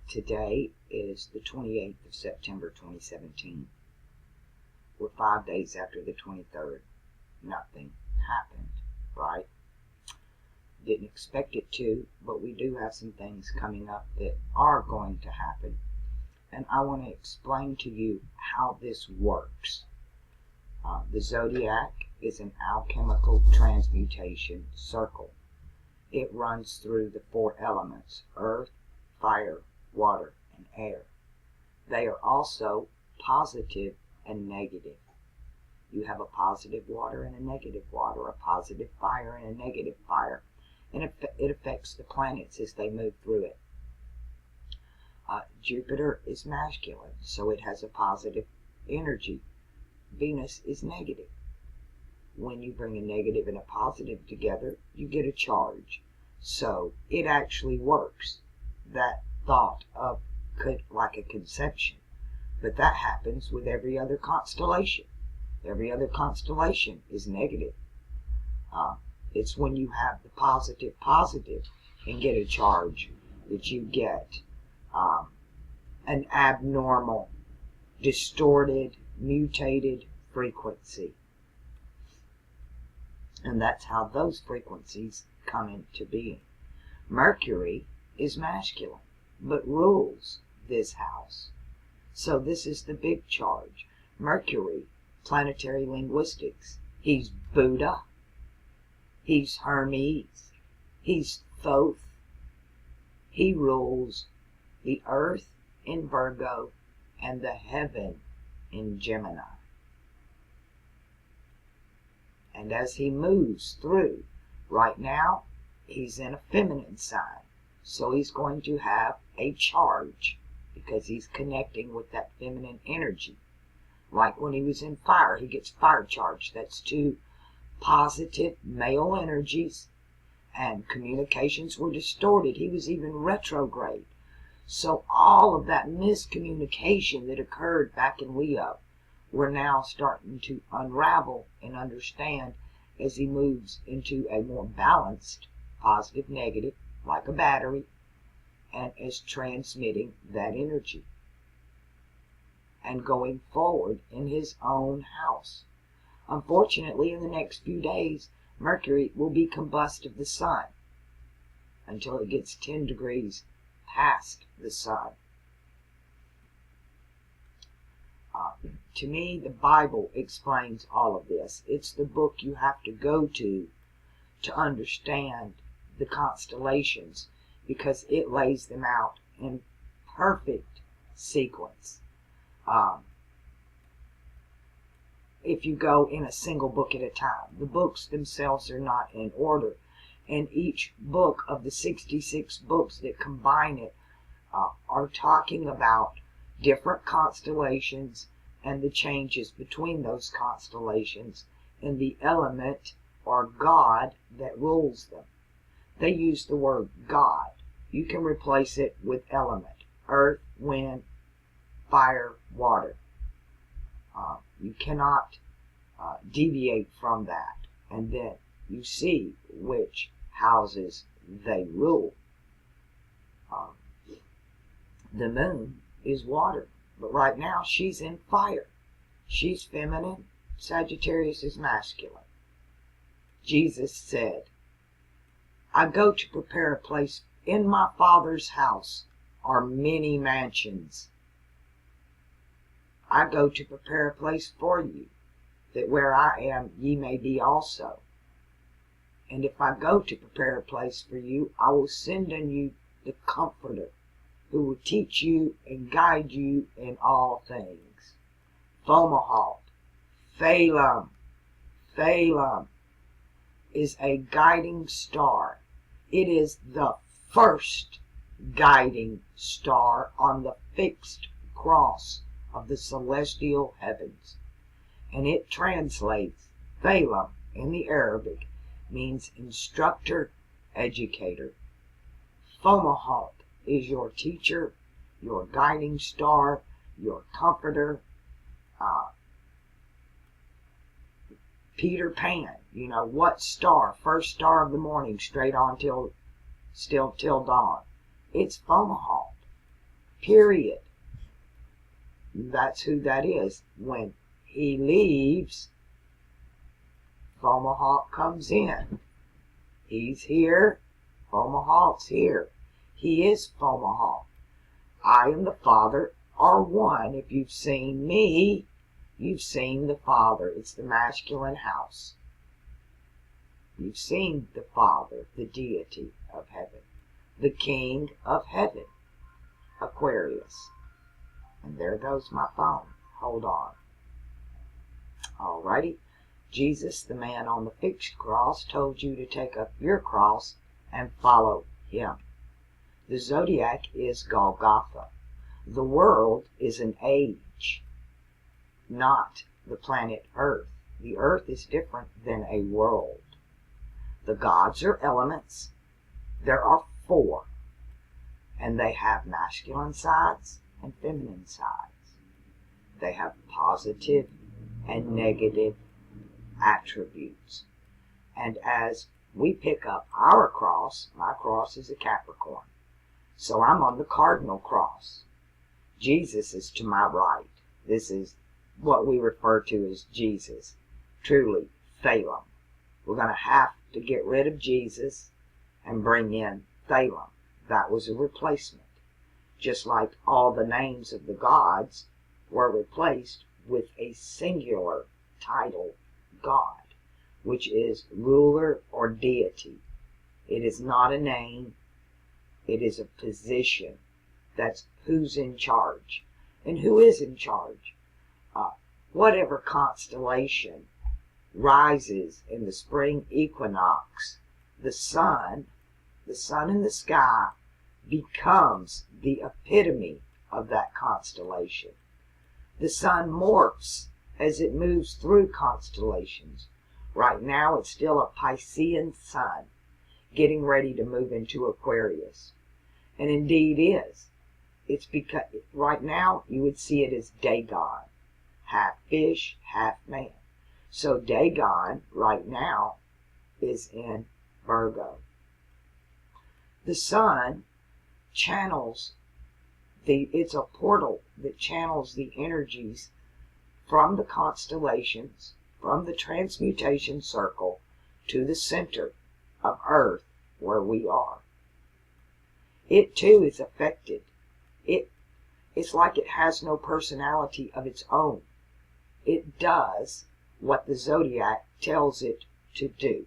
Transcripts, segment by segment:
Today is the 28th of September 2017. We're 5 days after the 23rd. Nothing happened, right? Didn't expect it to, but we do have some things coming up that are going to happen. And I want to explain to you how this works. The zodiac is an alchemical transmutation circle. It runs through the four elements: earth, fire, water, and air. They are also positive and negative. You have a positive water and a negative water, a positive fire and a negative fire, and it affects the planets as they move through it. Jupiter is masculine, so it has a positive energy. Venus is negative. When you bring a negative and a positive together, you get a charge. So it actually works. That thought of like a conception. But that happens with every other constellation. Every other constellation is negative. It's when you have the positive and get a charge that you get an abnormal, distorted, mutated frequency. And that's how those frequencies come into being. Mercury is masculine, but rules this house. So this is the big charge. Mercury, planetary linguistics. He's Buddha. He's Hermes. He's Thoth. He rules the earth in Virgo and the heaven in Gemini. And as he moves through, right now, he's in a feminine sign. So he's going to have a charge because he's connecting with that feminine energy. Like when he was in fire, he gets fire charge. That's two positive male energies, and communications were distorted. He was even retrograde. So all of that miscommunication that occurred back in Leo, we're now starting to unravel and understand as he moves into a more balanced positive negative, like a battery, and is transmitting that energy and going forward in his own house. Unfortunately, in the next few days, Mercury will be combust of the sun until it gets 10 degrees past the sun. To me, the Bible explains all of this. It's the book you have to go to understand the constellations, because it lays them out in perfect sequence. If you go in a single book at a time, the books themselves are not in order, and each book of the 66 books that combine it are talking about different constellations and the changes between those constellations and the element or God that rules them. They use the word God. You can replace it with element: earth, wind, fire, water. You cannot deviate from that. And then you see which houses they rule. The moon is water, but right now she's in fire. She's feminine. Sagittarius is masculine. Jesus said, "I go to prepare a place. In my Father's house are many mansions. I go to prepare a place for you, that where I am ye may be also. And if I go to prepare a place for you, I will send on you the Comforter, who will teach you and guide you in all things." Fomalhaut, Phelim. Phelim is a guiding star. It is the first guiding star on the fixed cross of the celestial heavens. And it translates, Phelim in the Arabic means instructor, educator. Fomalhaut is your teacher, your guiding star, your comforter. Peter Pan, you know what star? First star of the morning, straight on till dawn. It's Fomalhaut. period. That's who that is. When he leaves, Fomalhaut comes in. He's here, Fomalhaut's here. He is Fomalhaut. I and the Father are one. If you've seen me, you've seen the Father. It's the masculine house. You've seen the Father, the deity of heaven, the King of heaven, Aquarius. And there goes my phone. Hold on. Alrighty. Jesus, the man on the fixed cross, told you to take up your cross and follow him. The zodiac is Golgotha. The world is an age, not the planet Earth. The Earth is different than a world. The gods are elements. There are 4, and they have masculine sides and feminine sides. They have positive and negative attributes. And as we pick up our cross, my cross is a Capricorn, so I'm on the cardinal cross. Jesus is to my right. This is what we refer to as Jesus, truly Thalem. We're going to have to get rid of Jesus and bring in Thalem. That was a replacement. Just like all the names of the gods were replaced with a singular title, God, which is ruler or deity. It is not a name. It is a position. That's who's in charge. And who is in charge? Whatever constellation rises in the spring equinox, the sun in the sky becomes the epitome of that constellation. The sun morphs as it moves through constellations. Right now it's still a Piscean sun, getting ready to move into Aquarius. And indeed is. It's because right now you would see it as Dagon, half fish, half man. So Dagon right now is in Virgo. The sun channels it's a portal that channels the energies from the constellations, from the transmutation circle to the center of Earth where we are. It too is affected. It's like it has no personality of its own. It does what the zodiac tells it to do.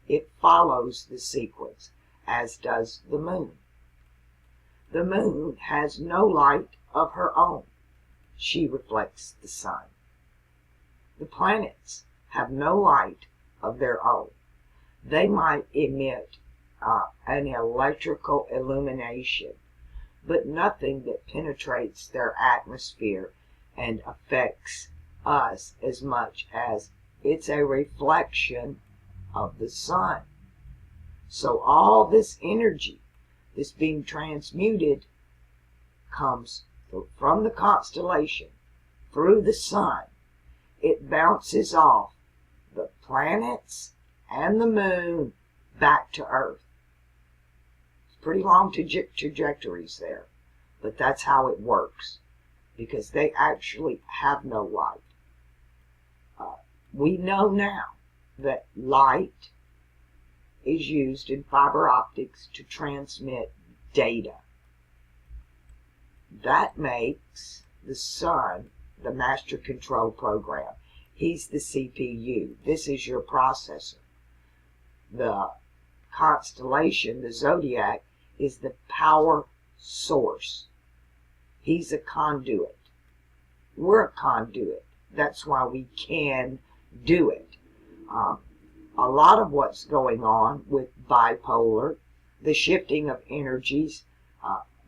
It follows the sequence, as does the moon. The moon has no light of her own. She reflects the sun. The planets have no light of their own. They might emit an electrical illumination, but nothing that penetrates their atmosphere and affects us as much as it's a reflection of the sun. So all this energy that's being transmuted comes from the constellation through the sun. It bounces off the planets and the moon back to Earth. It's pretty long trajectories there, but that's how it works, because they actually have no light. We know now that light is used in fiber optics to transmit data. That makes the sun the master control program. He's the CPU. This is your processor. The constellation, the zodiac, is the power source. He's a conduit. We're a conduit. That's why we can do it. A lot of what's going on with bipolar, the shifting of energies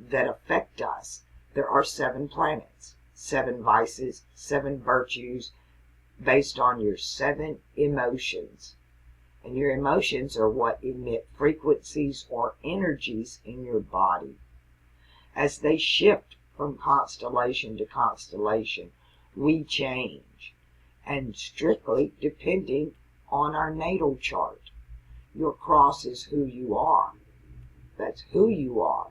that affect us, there are 7 planets, 7 vices, 7 virtues, based on your 7 emotions. And your emotions are what emit frequencies or energies in your body. As they shift from constellation to constellation, we change, and strictly depending on our natal chart. Your cross is who you are. That's who you are.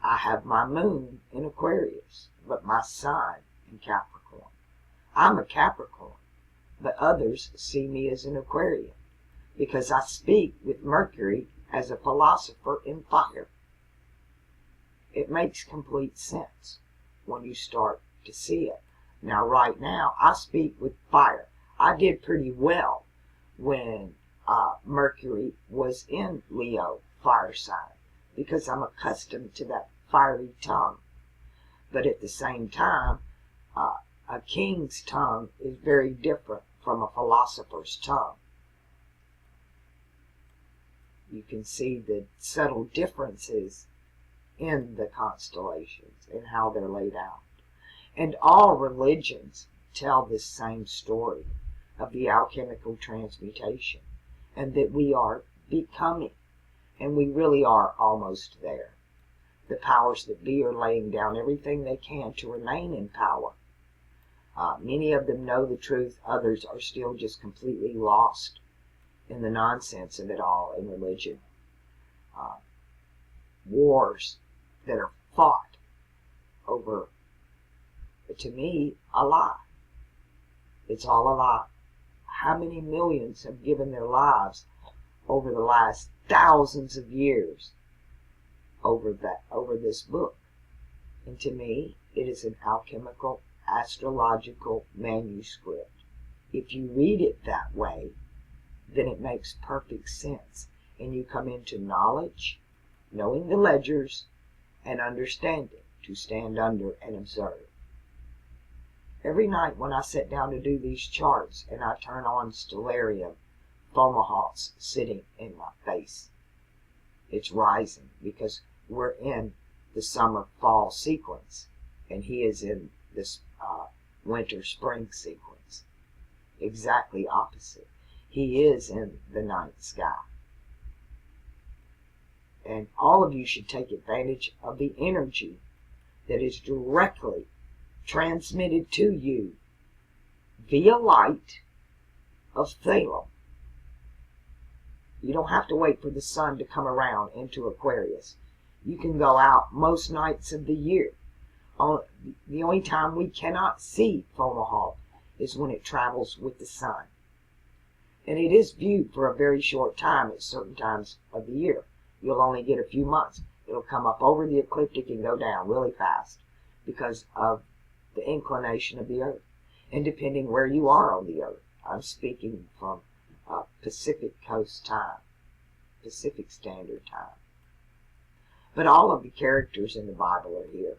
I have my moon in Aquarius, but my sun in Capricorn. I'm a Capricorn, but others see me as an Aquarian because I speak with Mercury as a philosopher in fire. It makes complete sense when you start to see it. Now, right now, I speak with fire. I did pretty well when Mercury was in Leo fire sign because I'm accustomed to that fiery tongue. But at the same time, a king's tongue is very different from a philosopher's tongue. You can see the subtle differences in the constellations and how they're laid out. And all religions tell this same story of the alchemical transmutation, and that we are becoming, and we really are almost there. The powers that be are laying down everything they can to remain in power. Many of them know the truth, others are still just completely lost in the nonsense of it all in religion. Wars that are fought over, to me, a lie. It's all a lie. How many millions have given their lives over the last thousands of years over this book? And to me, it is an alchemical, astrological manuscript. If you read it that way, then it makes perfect sense, and you come into knowledge, knowing the ledgers, and understanding to stand under and observe. Every night when I sit down to do these charts and I turn on Stellarium, Fomalhaut's sitting in my face. It's rising because we're in the summer-fall sequence, and he is in this winter-spring sequence. Exactly opposite. He is in the night sky. And all of you should take advantage of the energy that is directly transmitted to you via light of Thalem. You don't have to wait for the sun to come around into Aquarius. You can go out most nights of the year. The only time we cannot see Fomalhaut is when it travels with the sun. And it is viewed for a very short time at certain times of the year. You'll only get a few months. It'll come up over the ecliptic and go down really fast because of the inclination of the Earth. And depending where you are on the Earth, I'm speaking from Pacific Coast time, Pacific Standard Time. But all of the characters in the Bible are here.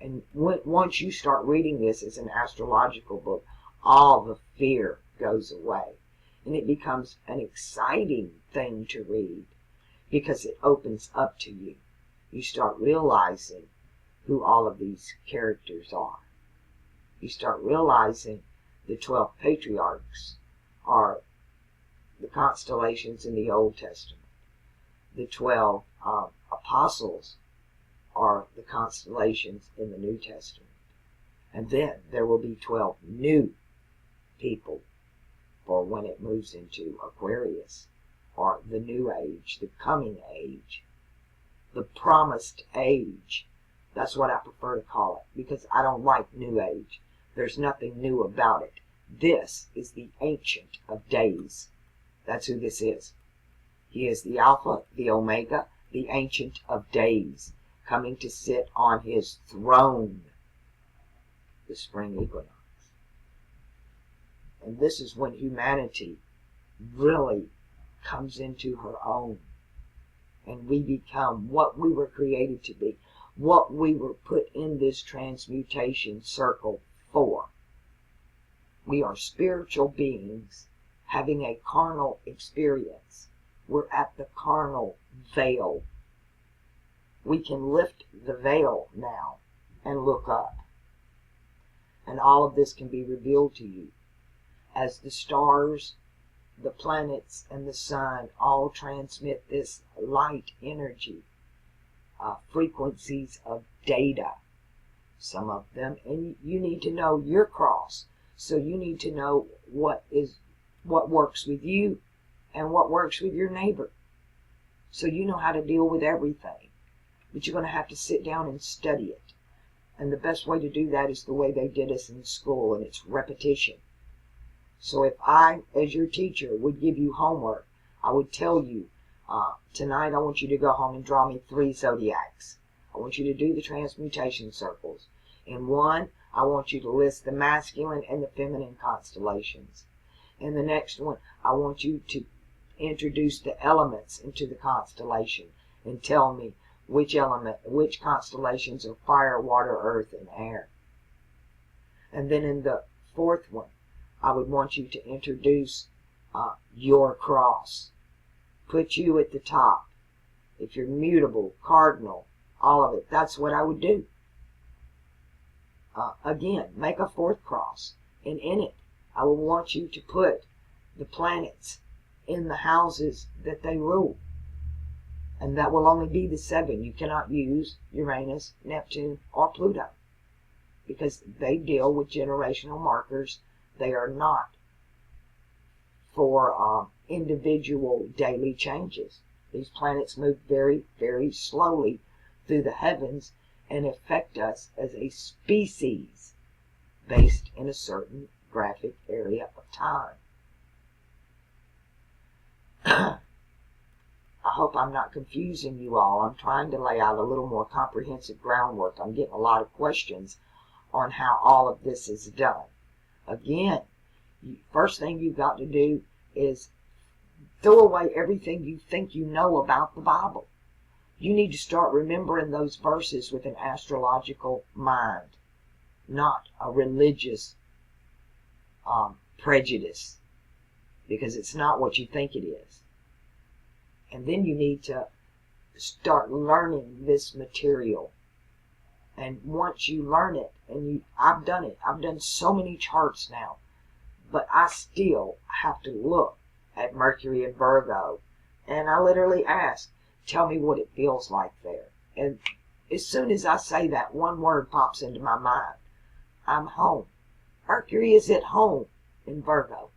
And once you start reading this as an astrological book, all the fear goes away. And it becomes an exciting thing to read because it opens up to you. You start realizing who all of these characters are. You start realizing the 12 patriarchs are the constellations in the Old Testament. The 12 apostles are the constellations in the New Testament. And then there will be 12 new people for when it moves into Aquarius, or the new age, the coming age, the promised age. That's what I prefer to call it, because I don't like new age. There's nothing new about it. This is the Ancient of Days. That's who this is. He is the Alpha, the Omega, the Ancient of Days, coming to sit on his throne, the spring equinox. And this is when humanity really comes into her own, and we become what we were created to be, what we were put in this transmutation circle for. We are spiritual beings having a carnal experience. We're at the carnal veil. We can lift the veil now and look up. And all of this can be revealed to you as the stars, the planets, and the sun all transmit this light energy, frequencies of data, some of them. And you need to know your cross. So you need to know what works with you and what works with your neighbor. So you know how to deal with everything. but you're going to have to sit down and study it. And the best way to do that is the way they did us in school, and it's repetition. So if I, as your teacher, would give you homework, I would tell you, tonight I want you to go home and draw me 3 zodiacs. I want you to do the transmutation circles. In one, I want you to list the masculine and the feminine constellations. In the next one, I want you to introduce the elements into the constellation and tell me which constellations are fire, water, earth, and air. And then in the 4th one, I would want you to introduce your cross. Put you at the top. If you're mutable, cardinal, all of it, that's what I would do. Again, make a 4th cross. And in it, I will want you to put the planets in the houses that they rule. And that will only be the 7. You cannot use Uranus, Neptune, or Pluto, because they deal with generational markers. They are not for individual daily changes. These planets move very, very slowly through the heavens and affect us as a species based in a certain graphic area of time. I hope I'm not confusing you all. I'm trying to lay out a little more comprehensive groundwork. I'm getting a lot of questions on how all of this is done. Again, first thing you've got to do is throw away everything you think you know about the Bible. You need to start remembering those verses with an astrological mind, not a religious prejudice, because it's not what you think it is. And then you need to start learning this material. And once you learn it, and I've done it. I've done so many charts now, but I still have to look at Mercury in Virgo, and I literally ask, tell me what it feels like there. And as soon as I say that, one word pops into my mind. I'm home. Mercury is at home in Virgo.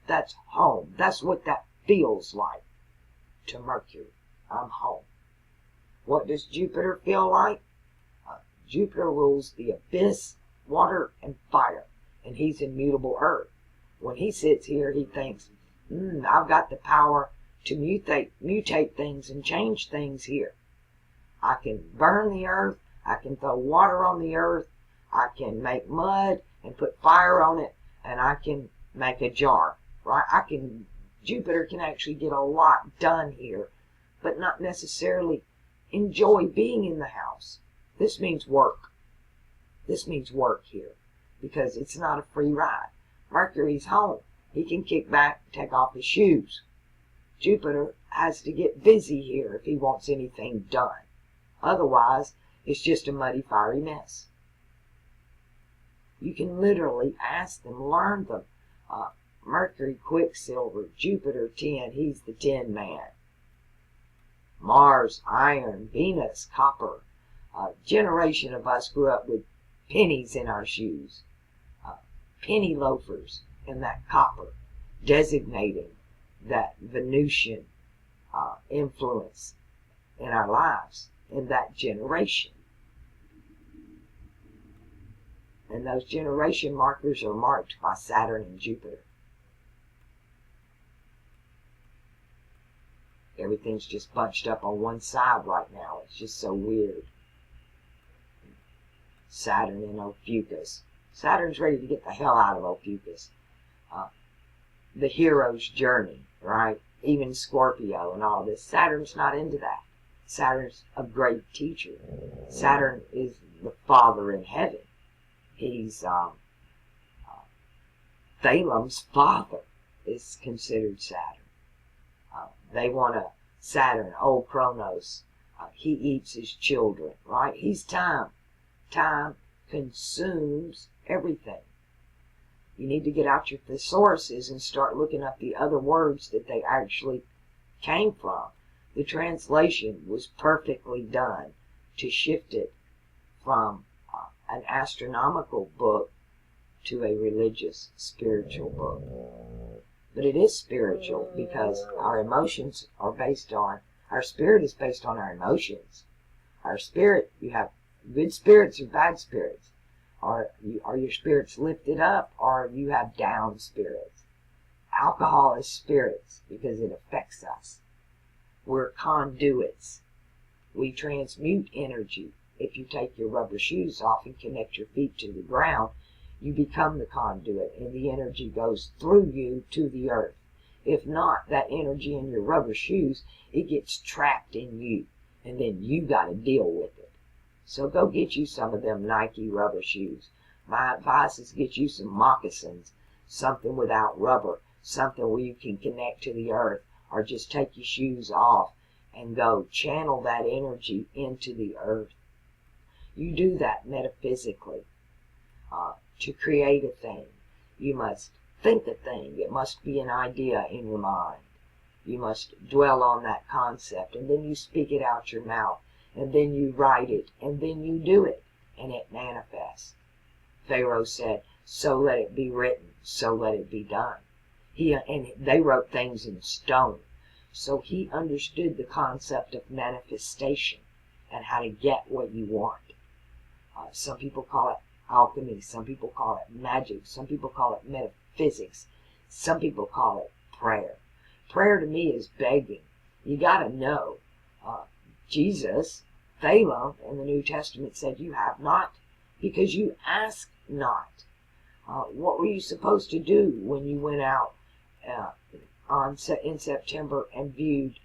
That's home. That's what that feels like to Mercury. I'm home. What does Jupiter feel like? Jupiter rules the abyss, water, and fire, and he's in mutable earth. When he sits here, he thinks, I've got the power to mutate things and change things here. I can burn the earth, I can throw water on the earth, I can make mud and put fire on it, and I can make a jar, right? Jupiter can actually get a lot done here, but not necessarily enjoy being in the house. This means work. This means work here, because it's not a free ride. Mercury's home. He can kick back, take off his shoes. Jupiter has to get busy here if he wants anything done. Otherwise, it's just a muddy, fiery mess. You can literally ask them, learn them. Mercury, Quicksilver, Jupiter, tin, he's the tin man. Mars, iron, Venus, copper. A generation of us grew up with pennies in our shoes. Penny loafers and that copper, designating that Venusian influence in our lives in that generation. And those generation markers are marked by Saturn and Jupiter. Everything's just bunched up on one side right now. It's just so weird. Saturn in Ophiuchus. Saturn's ready to get the hell out of Ophiuchus. The hero's journey, right? Even Scorpio and all this. Saturn's not into that. Saturn's a great teacher. Saturn is the father in heaven. He's Thalem's father is considered Saturn. They want a Saturn, old Kronos. He eats his children, right? He's time. Time consumes everything. You need to get out your thesauruses and start looking up the other words that they actually came from. The translation was perfectly done to shift it from an astronomical book to a religious, spiritual book. But it is spiritual because our emotions are based on, our spirit is based on our emotions. Our spirit, you have good spirits or bad spirits. Are your spirits lifted up, or you have down spirits? Alcohol is spirits because it affects us. We're conduits. We transmute energy. If you take your rubber shoes off and connect your feet to the ground, you become the conduit, and the energy goes through you to the earth. If not, that energy in your rubber shoes, it gets trapped in you, and then you got to deal with it. So go get you some of them Nike rubber shoes. My advice is get you some moccasins, something without rubber, something where you can connect to the earth, or just take your shoes off and go channel that energy into the earth. You do that metaphysically. To create a thing, you must think a thing. It must be an idea in your mind. You must dwell on that concept, and then you speak it out your mouth, and then you write it, and then you do it, and it manifests. Pharaoh said, "So let it be written, so let it be done." And they wrote things in stone. So he understood the concept of manifestation and how to get what you want. Some people call it alchemy, some people call it magic, some people call it metaphysics, some people call it prayer. Prayer to me is begging. You got to know. Jesus, Balaam in the New Testament said, "You have not because you ask not." What were you supposed to do when you went out in September and viewed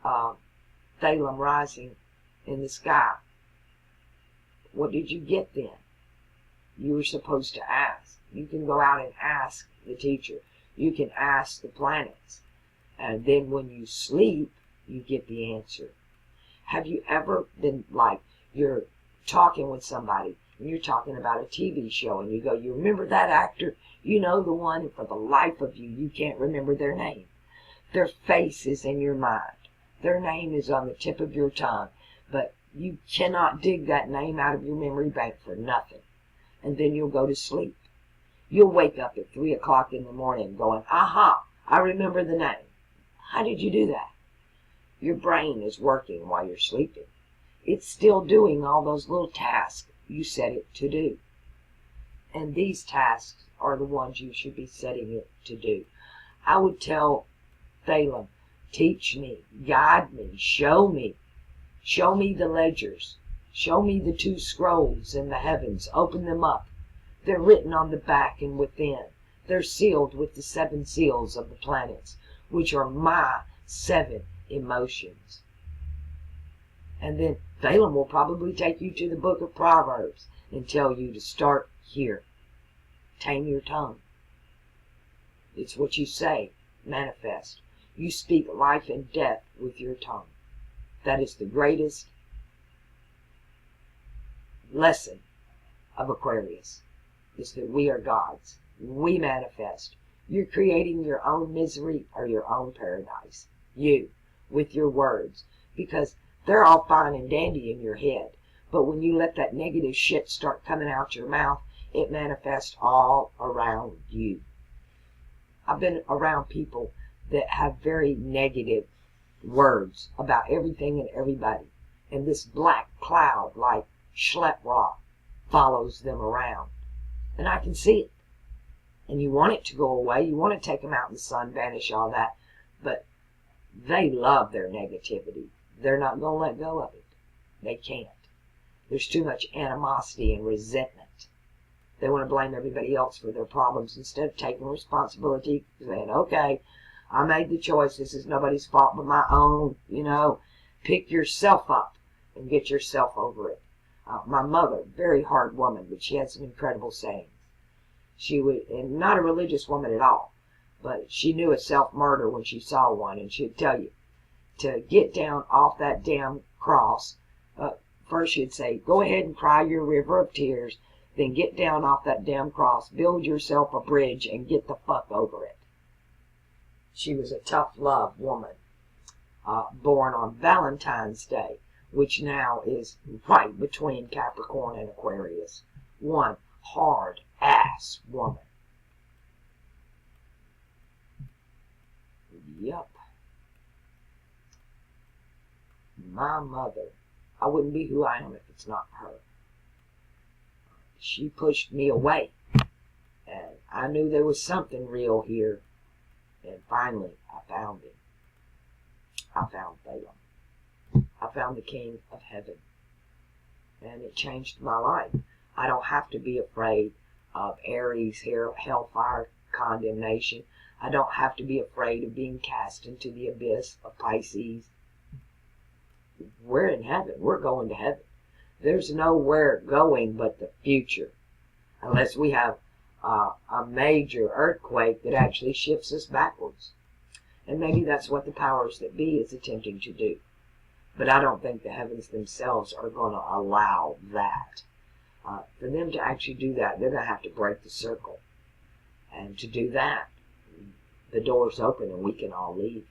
Balaam rising in the sky? What did you get then? You were supposed to ask. You can go out and ask the teacher. You can ask the planets. And then when you sleep, you get the answer. Have you ever been like, you're talking with somebody, and you're talking about a TV show, and you go, "You remember that actor? You know the one," and for the life of you, you can't remember their name. Their face is in your mind. Their name is on the tip of your tongue. But you cannot dig that name out of your memory bank for nothing. And then you'll go to sleep. You'll wake up at 3 o'clock in the morning going, "Aha, I remember the name." How did you do that? Your brain is working while you're sleeping. It's still doing all those little tasks you set it to do. And these tasks are the ones you should be setting it to do. I would tell Balaam, teach me, guide me, show me. Show me the ledgers. Show me the 2 scrolls in the heavens. Open them up. They're written on the back and within. They're sealed with the 7 seals of the planets, which are my 7 emotions. And then Balaam will probably take you to the book of Proverbs and tell you to start here. Tame your tongue. It's what you say, manifest. You speak life and death with your tongue. That is the greatest lesson of Aquarius, is that we are gods. We manifest. You're creating your own misery or your own paradise. You, with your words. Because they're all fine and dandy in your head. But when you let that negative shit start coming out your mouth, it manifests all around you. I've been around people that have very negative words about everything and everybody. And this black cloud, like schlep rock, follows them around. And I can see it. And you want it to go away. You want to take them out in the sun, banish all that. But they love their negativity. They're not going to let go of it. They can't. There's too much animosity and resentment. They want to blame everybody else for their problems instead of taking responsibility, saying, "Okay, I made the choice. This is nobody's fault but my own." Pick yourself up and get yourself over it. My mother, very hard woman, but she had some incredible sayings. She was not a religious woman at all, but she knew a self-murder when she saw one, and she'd tell you to get down off that damn cross. First she'd say, "Go ahead and cry your river of tears, then get down off that damn cross, build yourself a bridge, and get the fuck over it." She was a tough love woman, born on Valentine's Day, which now is right between Capricorn and Aquarius. One hard ass woman. Yep. My mother, I wouldn't be who I am if it's not for her. She pushed me away, and I knew there was something real here, and finally I found him. I found Balaam. I found the King of Heaven, and it changed my life. I don't have to be afraid of Aries, hellfire, condemnation. I don't have to be afraid of being cast into the abyss of Pisces. We're in heaven. We're going to heaven. There's nowhere going but the future, unless we have a major earthquake that actually shifts us backwards. And maybe that's what the powers that be is attempting to do. But I don't think the heavens themselves are going to allow that. For them to actually do that, they're going to have to break the circle. And to do that, the door's open and we can all leave.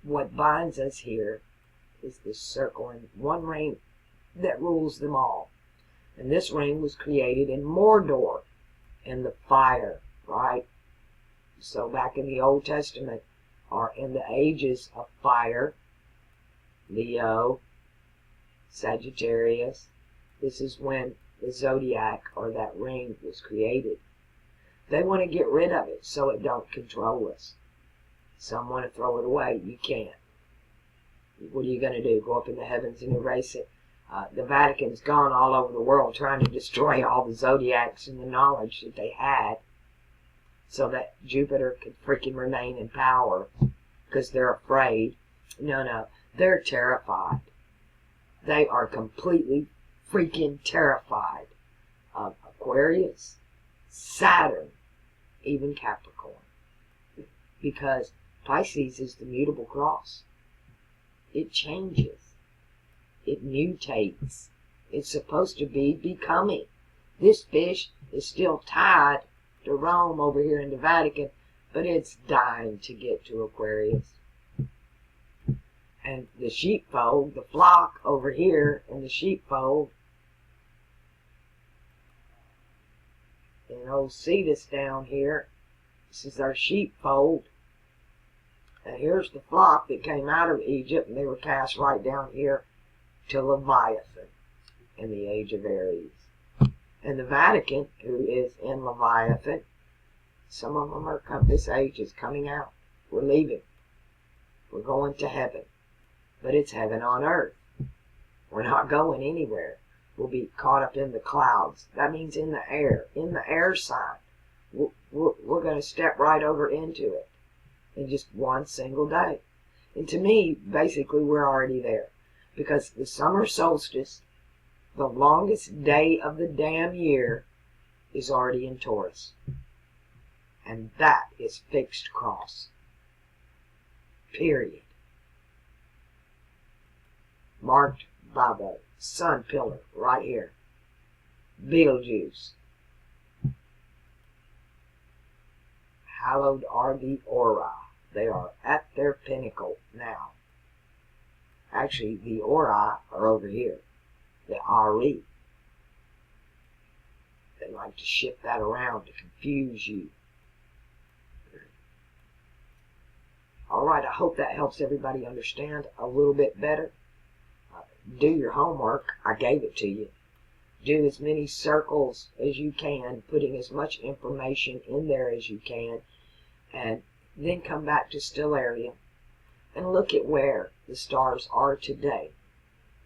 What binds us here is this circle and one ring that rules them all. And this ring was created in Mordor, in the fire, right? So back in the Old Testament, or in the ages of fire, Leo, Sagittarius, this is when the zodiac or that ring was created. They want to get rid of it so it don't control us. Some want to throw it away. You can't. What are you going to do? Go up in the heavens and erase it? The Vatican's gone all over the world trying to destroy all the zodiacs and the knowledge that they had so that Jupiter could freaking remain in power because they're afraid. No, they're terrified. They are completely freaking terrified of Aquarius, Saturn, even Capricorn. Because Pisces is the mutable cross. It changes. It mutates. It's supposed to be becoming. This fish is still tied to Rome over here in the Vatican, but it's dying to get to Aquarius. And the sheepfold, the flock over here in the sheepfold, and old Cetus down here, this is our sheepfold. And here's the flock that came out of Egypt, and they were cast right down here to Leviathan in the age of Aries. And the Vatican, who is in Leviathan, some of them are this age is coming out. We're leaving. We're going to heaven. But it's heaven on earth. We're not going anywhere. We'll be caught up in the clouds. That means in the air sign. We're going to step right over into it in just one single day. And to me, basically, we're already there. Because the summer solstice, the longest day of the damn year, is already in Taurus. And that is fixed cross. Period. Marked by the sun pillar right here. Betelgeuse. Hallowed are the aura. They are at their pinnacle now. Actually, the aura are over here. The Ari. They like to shift that around to confuse you. Alright, I hope that helps everybody understand a little bit better. Do your homework. I gave it to you. Do as many circles as you can, putting as much information in there as you can, and then come back to Stellarium and look at where the stars are today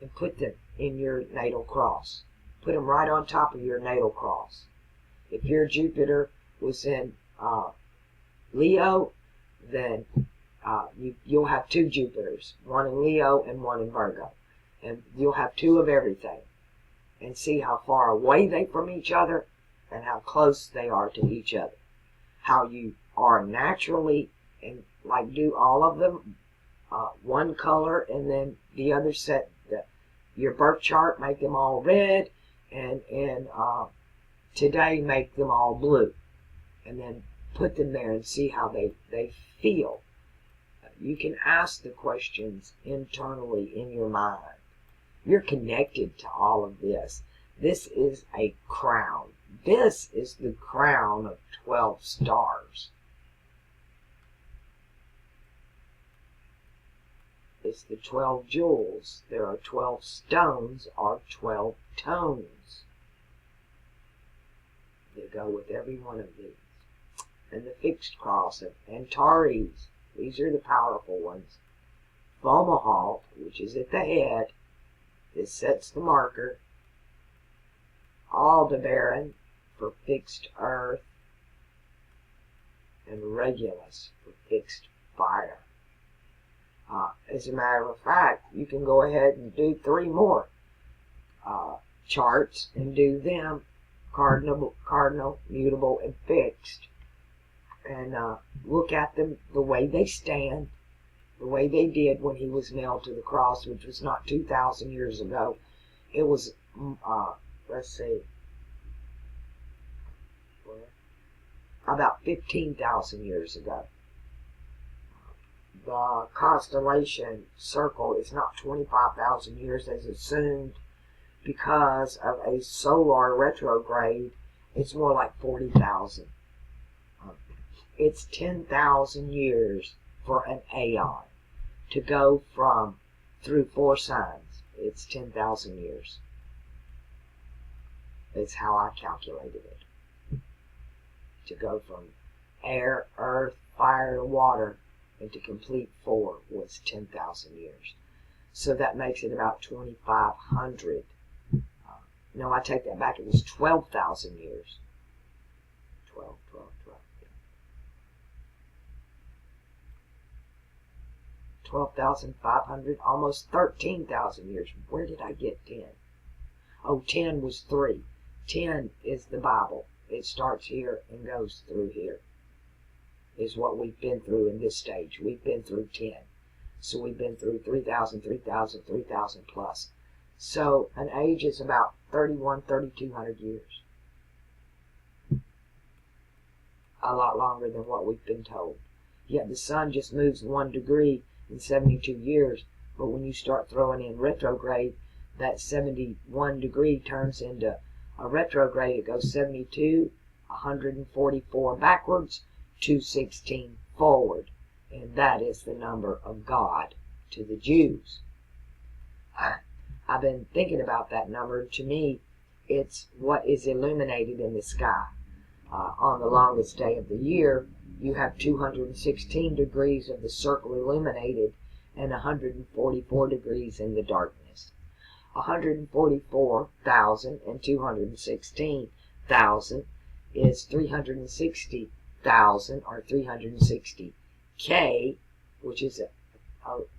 and put them in your natal cross. Put them right on top of your natal cross. If your Jupiter was in Leo, then you'll have two Jupiters, one in Leo and one in Virgo. And you'll have two of everything. And see how far away they from each other and how close they are to each other. How you are naturally, and like do all of them one color, and then the other set, your birth chart, make them all red, and today make them all blue. And then put them there and see how they feel. You can ask the questions internally in your mind. You're connected to all of this. This is a crown. This is the crown of 12 stars. It's the 12 jewels. There are 12 stones or 12 tones that go with every one of these. And the fixed cross of Antares. These are the powerful ones. Fomalhaut, which is at the head. This sets the marker. Aldebaran for fixed earth. And Regulus for fixed fire. As a matter of fact, you can go ahead and do 3 more charts and do them cardinal, mutable, and fixed. And look at them the way they stand, the way they did when he was nailed to the cross, which was not 2,000 years ago. It was, let's see, about 15,000 years ago. The constellation circle is not 25,000 years as assumed because of a solar retrograde. It's more like 40,000. It's 10,000 years for an aeon to go from through 4 signs. It's 10,000 years. It's how I calculated it. To go from air, earth, fire, and water into complete 4 was 10,000 years. So that makes it about 2,500. No, I take that back. It was 12,000 years. 12. 12,500, almost 13,000 years. Where did I get 10? Oh, 10 was 3. 10 is the Bible. It starts here and goes through here. Is what we've been through in this stage. We've been through 10. So we've been through 3,000, 3,000, 3,000 plus. So an age is about 3,200 years. A lot longer than what we've been told. Yet the sun just moves 1 degree in 72 years. But when you start throwing in retrograde, that 71 degree turns into a retrograde. It goes 72, 144 backwards, 216 forward. And that is the number of God to the Jews. I've been thinking about that number. To me, it's what is illuminated in the sky. On the longest day of the year, you have 216 degrees of the circle illuminated and 144 degrees in the darkness. 144,000 and 216,000 is 360,000 or 360K, which is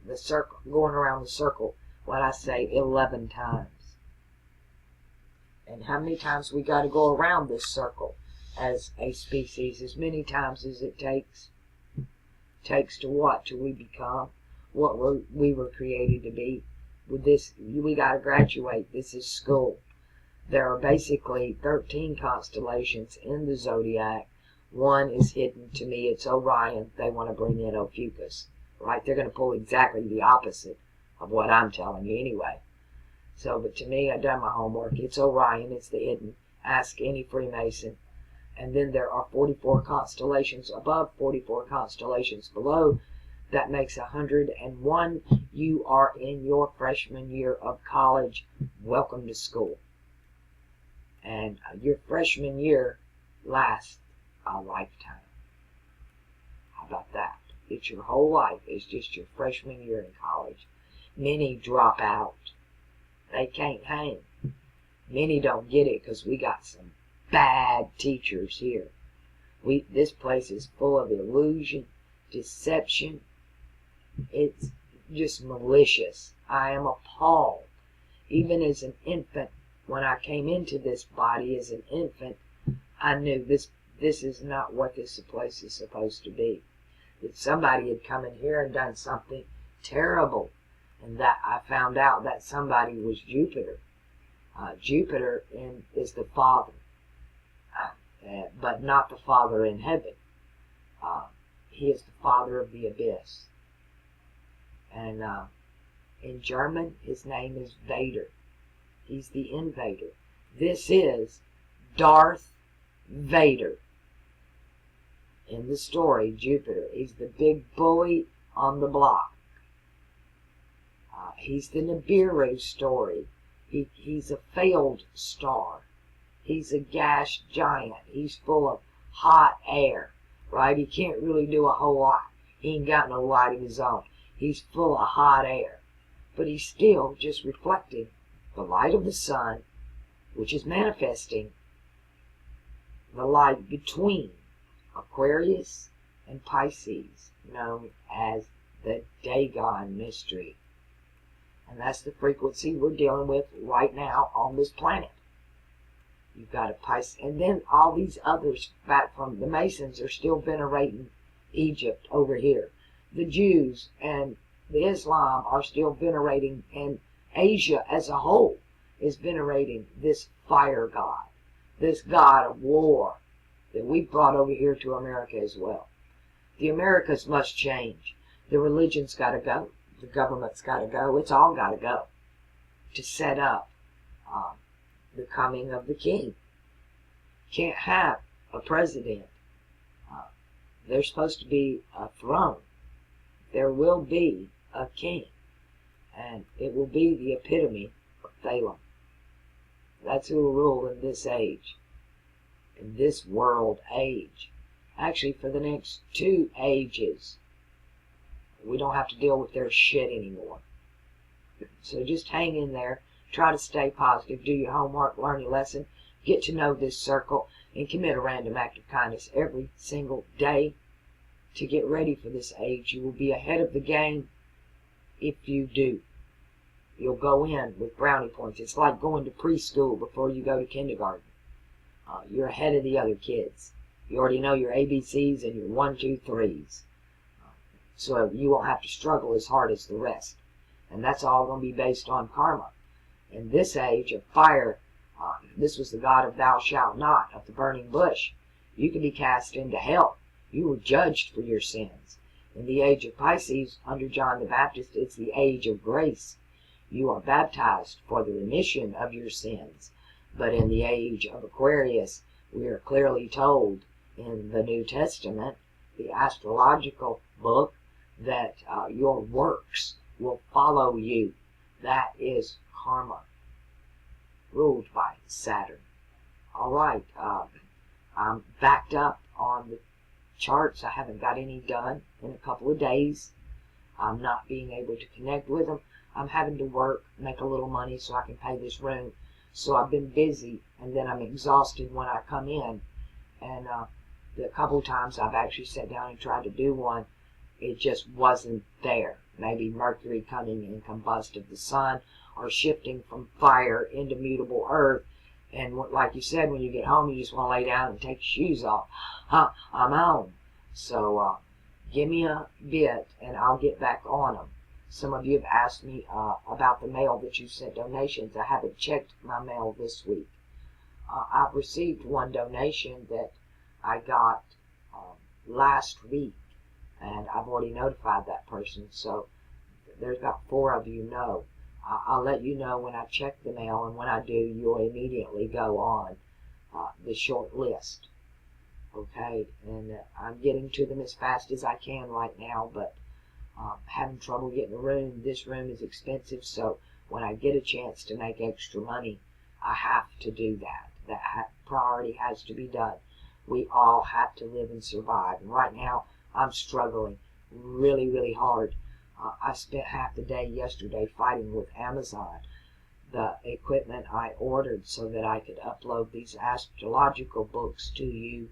the circle, going around the circle, what I say, 11 times. And how many times we got to go around this circle as a species? As many times as it takes to what? Till we become what we were created to be. With this, we got to graduate. This is school. There are basically 13 constellations in the zodiac. One is hidden. To me, it's Orion. They want to bring in Ophiuchus, right? They're going to pull exactly the opposite of what I'm telling you anyway. So, but to me, I've done my homework. It's Orion. It's the hidden. Ask any Freemason. And then there are 44 constellations above, 44 constellations below. That makes 101. You are in your freshman year of college. Welcome to school. And your freshman year lasts a lifetime. How about that? It's your whole life. It's just your freshman year in college. Many drop out. They can't hang. Many don't get it because we got some bad teachers here. This place is full of illusion, deception. It's just malicious. I am appalled. Even as an infant, when I came into this body as an infant, I knew this is not what this place is supposed to be. That somebody had come in here and done something terrible. And that I found out that somebody was Jupiter. Jupiter is the Father, but not the Father in heaven. He is the Father of the abyss. And in German, his name is Vader. He's the invader. This is Darth Vader. In the story, Jupiter, he's the big bully on the block. He's the Nibiru story. He's a failed star. He's a gas giant. He's full of hot air, right? He can't really do a whole lot. He ain't got no light of his own. He's full of hot air. But he's still just reflecting the light of the sun, which is manifesting the light between Aquarius and Pisces, known as the Dagon mystery. And that's the frequency we're dealing with right now on this planet. You've got a Pisces, and then all these others back from the Masons are still venerating Egypt over here. The Jews and the Islam are still venerating, and Asia as a whole is venerating this fire god, this god of war that we've brought over here to America as well. The Americas must change. The religion's got to go. The government's got to go. It's all got to go to set up the coming of the king. Can't have a president. There's supposed to be a throne. There will be a king. And it will be the epitome of Balaam. That's who will rule in this age. In this world age. Actually, for the next 2 ages. We don't have to deal with their shit anymore. So just hang in there. Try to stay positive. Do your homework. Learn your lesson. Get to know this circle. And commit a random act of kindness every single day to get ready for this age. You will be ahead of the game if you do. You'll go in with brownie points. It's like going to preschool before you go to kindergarten. You're ahead of the other kids. You already know your ABCs and your 1, 2, 3s. So you won't have to struggle as hard as the rest. And that's all going to be based on karma. In this age of fire, this was the God of thou shalt not, of the burning bush. You can be cast into hell. You were judged for your sins. In the age of Pisces, under John the Baptist, it's the age of grace. You are baptized for the remission of your sins. But in the age of Aquarius, we are clearly told in the New Testament, the astrological book, that your works will follow you. That is karma, ruled by Saturn. All right, I'm backed up on the charts. I haven't got any done in a couple of days. I'm not being able to connect with them. I'm having to work, make a little money so I can pay this room. So I've been busy, and then I'm exhausted when I come in. And the couple times I've actually sat down and tried to do one, it just wasn't there. Maybe Mercury coming in combust of the sun, or shifting from fire into mutable earth. And like you said, when you get home, you just want to lay down and take your shoes off. I'm home. So give me a bit, and I'll get back on them. Some of you have asked me about the mail that you sent donations. I haven't checked my mail this week. I've received one donation that I got last week, and I've already notified that person. So there's about 4 of you know. I'll let you know when I check the mail, and when I do, you'll immediately go on the short list. Okay, and I'm getting to them as fast as I can right now, but having trouble getting a room. This room is expensive, so when I get a chance to make extra money, I have to do that. That priority has to be done. We all have to live and survive, and right now I'm struggling really, really hard. I spent half the day yesterday fighting with Amazon. The equipment I ordered so that I could upload these astrological books to you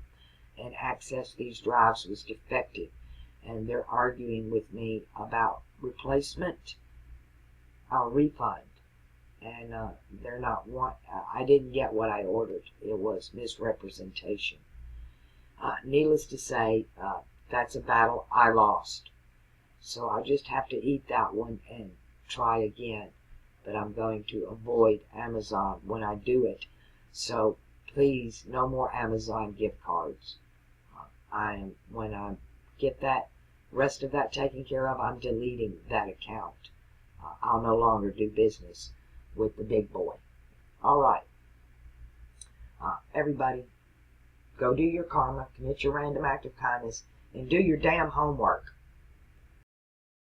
and access these drives was defective. And they're arguing with me about replacement or refund. And they're not I didn't get what I ordered. It was misrepresentation. Needless to say, that's a battle I lost. So I just have to eat that one and try again. But I'm going to avoid Amazon when I do it. So please, no more Amazon gift cards. When I get that rest of that taken care of, I'm deleting that account. I'll no longer do business with the big boy. All right. Everybody, go do your karma, commit your random act of kindness, and do your damn homework.